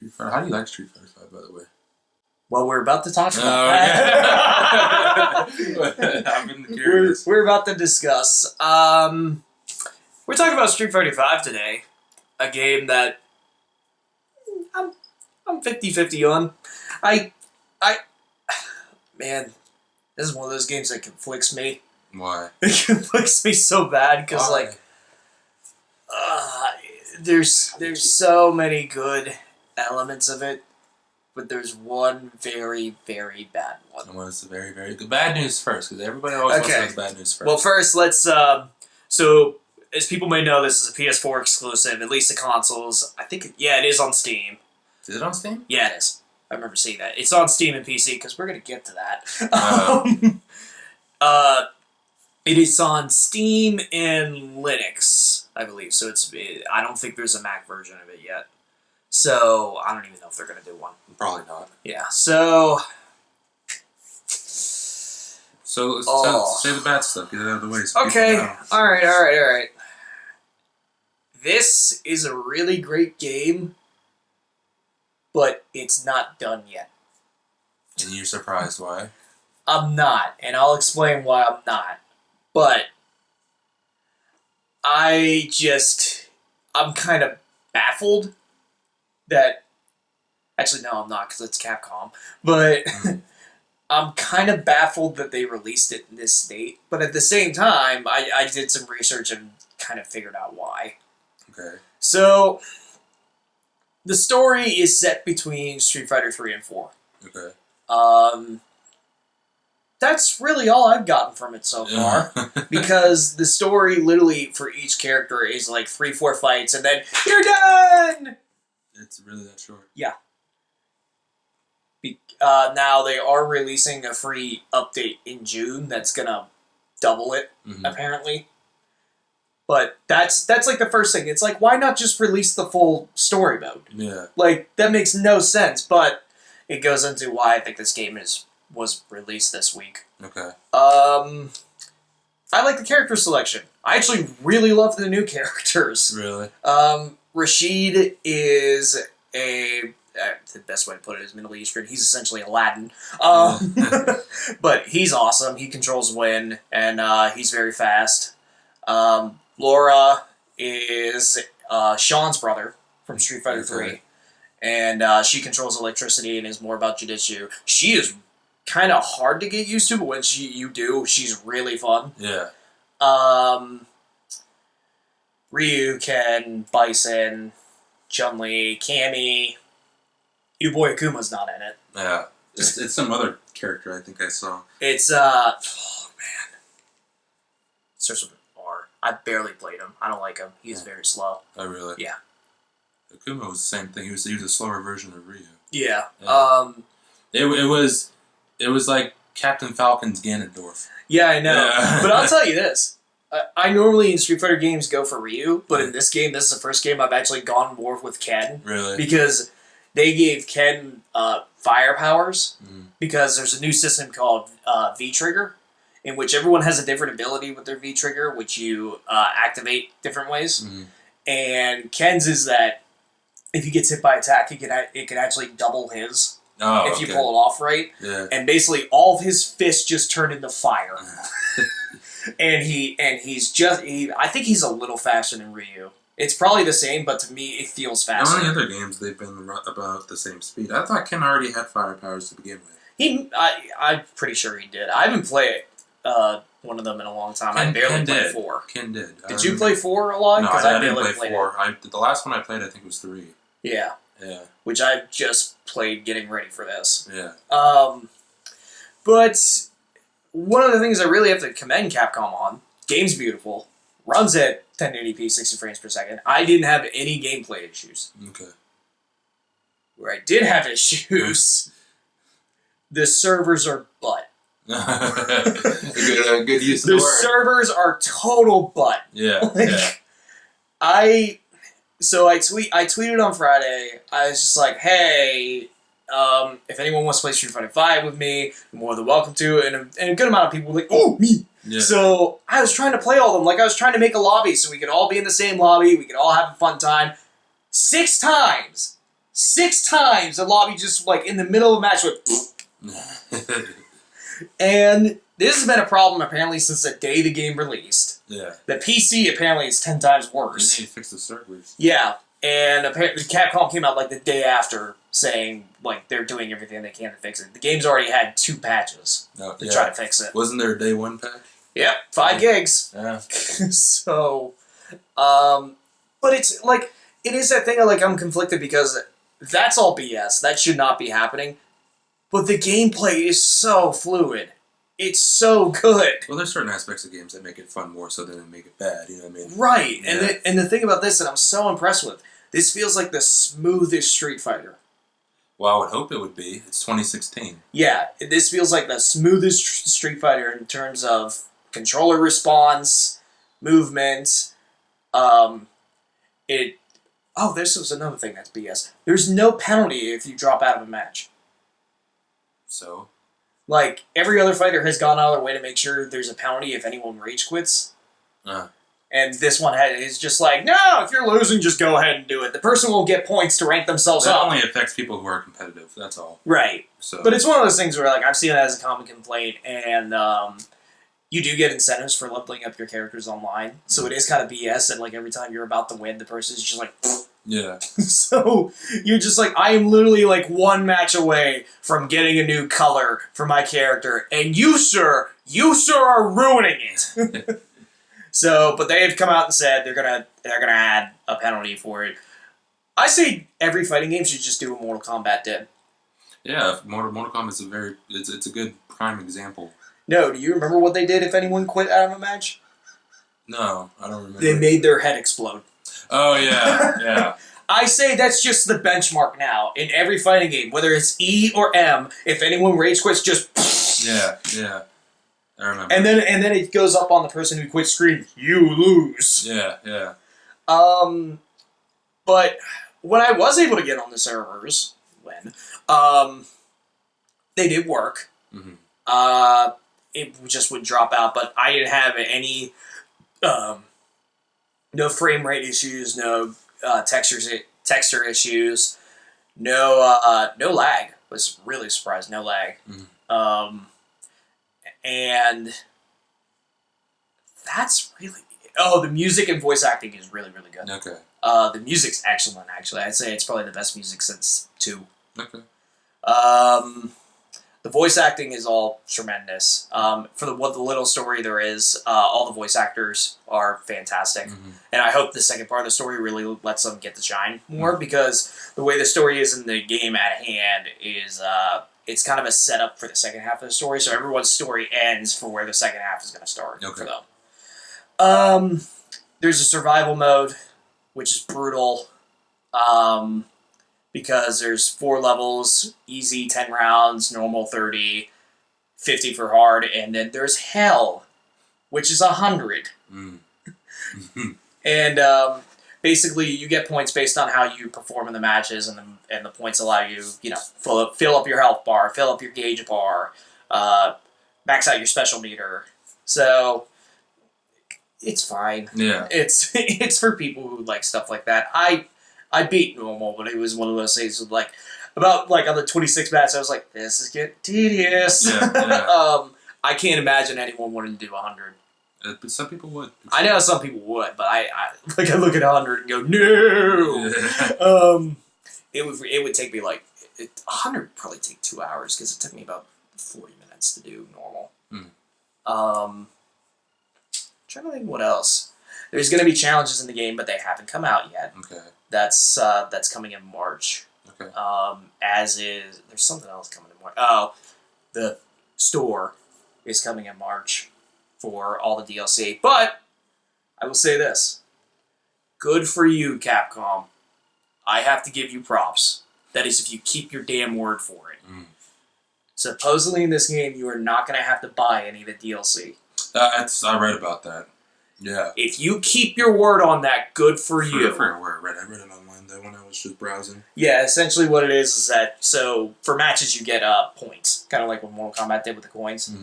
Street Fighter. How do you like Street Fighter 5, by the way? Well, we're about to talk about that. I've been curious. We're about to discuss. We're talking about Street Fighter 5 today. A game that I'm 50-50 on. Man, this is one of those games that conflicts me. Why? It conflicts me so bad because there's so many good elements of it, but there's one very, very bad one. And what's the very, very good? Bad news first, because everybody always wants to have the bad news first. Well, first, let's... so, as people may know, this is a PS4 exclusive, at least the consoles. I think, it is on Steam. Is it on Steam? Yeah, it is. I remember seeing that. It's on Steam and PC, because we're going to get to that. It is on Steam and Linux, I believe. So I don't think there's a Mac version of it yet. So I don't even know if they're going to do one. Probably not. Yeah. So let's say the bad stuff. Get it out of the way. So okay. All right. This is a really great game, but it's not done yet. And you're surprised why? I'm not, and I'll explain why I'm not. But I'm kind of baffled that... Actually, no, I'm not, because it's Capcom. But I'm kind of baffled that they released it in this state. But at the same time, I did some research and kind of figured out why. Okay. So, the story is set between Street Fighter 3 and 4. Okay. That's really all I've gotten from it so far. Because the story, literally, for each character is like 3-4 fights, and then you're done! It's really that short. Yeah. Now, they are releasing a free update in June that's gonna double it, apparently. But that's like the first thing. It's like, why not just release the full story mode? Yeah. Like, that makes no sense, but it goes into why I think this game was released this week. Okay. I like the character selection. I actually really love the new characters. Really? Rashid is the best way to put it is Middle Eastern. He's essentially Aladdin. But he's awesome. He controls wind, and he's very fast. Laura is Sean's brother from Street Fighter 3. And she controls electricity and is more about Jujutsu. She is kind of hard to get used to, but when you do, she's really fun. Yeah. Ryu, Ken, Bison, Chun-Li, Cammy. Your boy Akuma's not in it. Yeah. It's some other character I think I saw. It's, oh man. It starts with an R. I barely played him. I don't like him. He's very slow. Oh, really? Yeah. Akuma was the same thing. He was a slower version of Ryu. Yeah. It was like Captain Falcon's Ganondorf. Yeah, I know. Yeah. But I'll tell you this. I normally in Street Fighter games go for Ryu, but in this game, this is the first game I've actually gone more with Ken. Really? Because they gave Ken fire powers, because there's a new system called V-Trigger, in which everyone has a different ability with their V-Trigger, which you activate different ways. And Ken's is that if he gets hit by attack, it can actually double his if you pull it off right. Yeah. And basically, all of his fists just turn into fire. I think he's a little faster than Ryu. It's probably the same, but to me, it feels faster. How many other games they've been about the same speed? I thought Ken already had fire powers to begin with. I'm pretty sure he did. I haven't played one of them in a long time. I barely played 4. Ken did. Did you play 4 a lot? No, I didn't play 4. The last one I played, I think, was 3. Yeah. Yeah. Which I just played getting ready for this. Yeah. But one of the things I really have to commend Capcom on, game's beautiful, runs at 1080p, 60 frames per second. I didn't have any gameplay issues. Okay. Where I did have issues, the servers are butt. good use of the word. The servers are total butt. Yeah. I tweeted on Friday. I was just like, hey, if anyone wants to play Street Fighter 5 with me, you're more than welcome to. And a good amount of people were like, oh, me. Yeah. So I was trying to play all of them. Like, I was trying to make a lobby so we could all be in the same lobby. We could all have a fun time. 6 times. 6 times the lobby just, like, in the middle of a match went... And this has been a problem, apparently, since the day the game released. Yeah. The PC, apparently, is 10 times worse. They need to fix the servers. Yeah. And apparently Capcom came out, like, the day after saying, like, they're doing everything they can to fix it. The game's already had 2 patches to try to fix it. Wasn't there a day 1 patch? Yep, 5 gigs. Yeah. So, but it's, like, it is that thing of, like, I'm conflicted because that's all BS. That should not be happening. But the gameplay is so fluid. It's so good. Well, there's certain aspects of games that make it fun more so than they make it bad, you know what I mean? Right, Yeah. and the thing about this that I'm so impressed with, this feels like the smoothest Street Fighter. Well, I would hope it would be. It's 2016. Yeah, this feels like the smoothest Street Fighter in terms of controller response, movement. This was another thing that's BS. There's no penalty if you drop out of a match. So? Like, every other fighter has gone out of their way to make sure there's a penalty if anyone rage quits. And this one is just like, no, if you're losing, just go ahead and do it. The person will get points to rank themselves That up. only affects people who are competitive, that's all. Right. So. But it's one of those things where, like, I've seen it as a common complaint, and you do get incentives for leveling up your characters online. So it is kind of BS, and, like, every time you're about to win, the person's just like... Yeah. So you're just like, I am literally like 1 match away from getting a new color for my character, and you sir are ruining it. So, but they have come out and said they're gonna add a penalty for it. I say every fighting game should just do what Mortal Kombat did. Yeah, Mortal Kombat is it's a good prime example. No, do you remember what they did if anyone quit out of a match? No, I don't remember. They made their head explode. Oh, yeah, yeah. I say that's just the benchmark now. In every fighting game, whether it's E or M, if anyone rage quits, just... Yeah. I remember. And then it goes up on the person who quits screen, you lose. Yeah. But when I was able to get on the servers, they did work. Mm-hmm. It just would drop out, but I didn't have any... no frame rate issues, no texture issues, no lag. Was really surprised, no lag. Mm-hmm. And that's really... Oh, the music and voice acting is really, really good. Okay. The music's excellent, actually. I'd say it's probably the best music since 2. Okay. The voice acting is all tremendous. For what the little story there is, all the voice actors are fantastic. Mm-hmm. And I hope the second part of the story really lets them get to shine more, because the way the story is in the game at hand is it's kind of a setup for the second half of the story, so everyone's story ends for where the second half is going to start for them. There's a survival mode, which is brutal. Because there's 4 levels, easy 10 rounds, normal 30, 50 for hard, and then there's hell, which is 100. And basically you get points based on how you perform in the matches, and the points allow you, fill up your health bar, fill up your gauge bar, max out your special meter. So it's fine. Yeah. It's for people who like stuff like that. I beat normal, but it was one of those things with about on the 26 match, I was like, this is getting tedious. Yeah. I can't imagine anyone wanting to do 100. But some people would. I know some people would, but I look at 100 and go, no. It would take me 100 would probably take 2 hours, because it took me about 40 minutes to do normal. Trying to think what else. There's going to be challenges in the game, but they haven't come out yet. Okay. That's coming in March. Okay. There's something else coming in March. Oh, the store is coming in March for all the DLC. But I will say this: good for you, Capcom. I have to give you props. That is, if you keep your damn word for it. Supposedly in this game, you are not going to have to buy any of the DLC. I read about that. Yeah. If you keep your word on that, good for you. I read it online though when I was just browsing. Yeah, essentially what it is that, so for matches you get points, kind of like what Mortal Kombat did with the coins.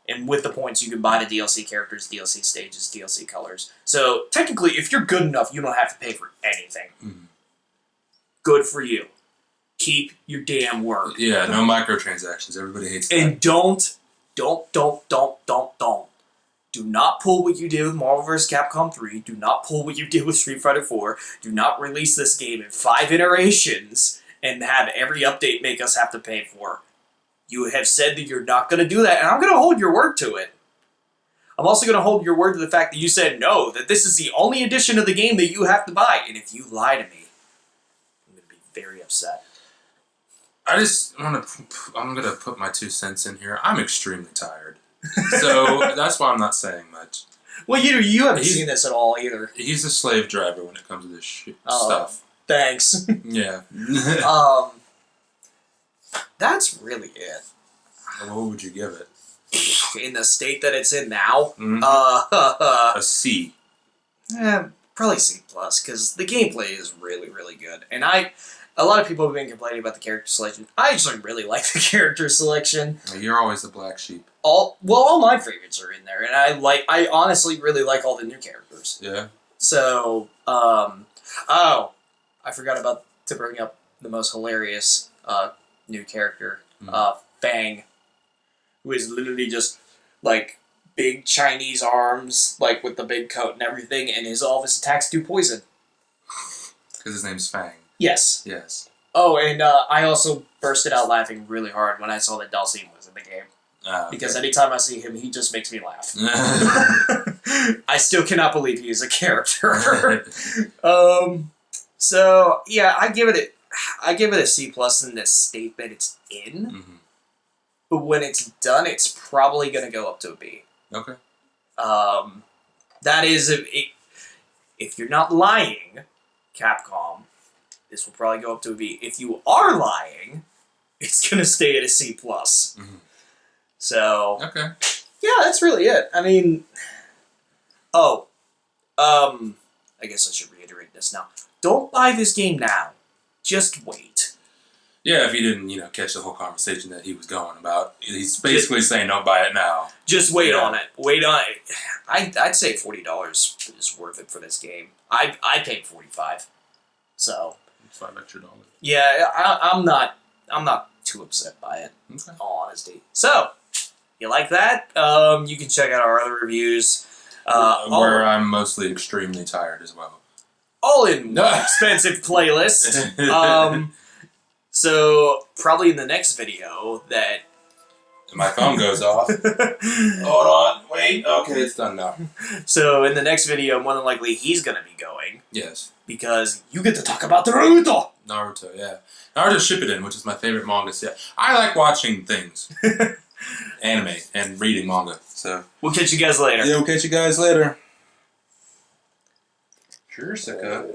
And with the points you can buy the DLC characters, DLC stages, DLC colors. So technically, if you're good enough, you don't have to pay for anything. good for you. Keep your damn word. Yeah, no microtransactions. Everybody hates that. And don't. Do not pull what you did with Marvel vs. Capcom 3. Do not pull what you did with Street Fighter 4. Do not release this game in 5 iterations and have every update make us have to pay for. You have said that you're not going to do that, and I'm going to hold your word to it. I'm also going to hold your word to the fact that you said no, that this is the only edition of the game that you have to buy. And if you lie to me, I'm going to be very upset. I'm going to put my 2 cents in here. I'm extremely tired. So that's why I'm not saying much. Well, you haven't seen this at all either. He's a slave driver when it comes to this stuff. Thanks. Yeah. That's really it. What would you give it? In the state that it's in now, a C. Probably C+, because the gameplay is really, really good. And a lot of people have been complaining about the character selection. I actually really like the character selection. You're always the black sheep. All my favorites are in there, and I honestly really like all the new characters. Yeah. So, I forgot to bring up the most hilarious new character, Fang, who is literally just like big Chinese arms, like with the big coat and everything, and all of his attacks do poison. Because his name's Fang. Yes. Yes. Oh, and I also bursted out laughing really hard when I saw that Dalsim was in the game. Okay. Because anytime I see him, he just makes me laugh. I still cannot believe he is a character. So yeah, I give it a C+ in the state that it's in. Mm-hmm. But when it's done, it's probably going to go up to a B. Okay. That is if you're not lying, Capcom, this will probably go up to a B. If you are lying, it's going to stay at a C+. Mm-hmm. So, okay. Yeah, that's really it. I mean, I guess I should reiterate this now. Don't buy this game now. Just wait. Yeah, if you didn't, catch the whole conversation that he was going about. He's basically saying don't buy it now. Just wait on it. Wait on it. I'd say $40 is worth it for this game. I paid $45. So it's $5 extra. Yeah, I'm not too upset by it. Okay. In all honesty. So, you like that? You can check out our other reviews. Where I'm mostly extremely tired as well. All in one expensive playlist. So, probably in the next video that... My phone goes off. Hold on, wait, okay, it's done now. So, in the next video, more than likely, he's going to be going. Yes. Because you get to talk about Naruto! Naruto, yeah. Naruto Shippuden, which is my favorite manga. Yeah, I like watching things. Anime and reading manga, so... We'll catch you guys later. Yeah, we'll catch you guys later. Sure, Sika.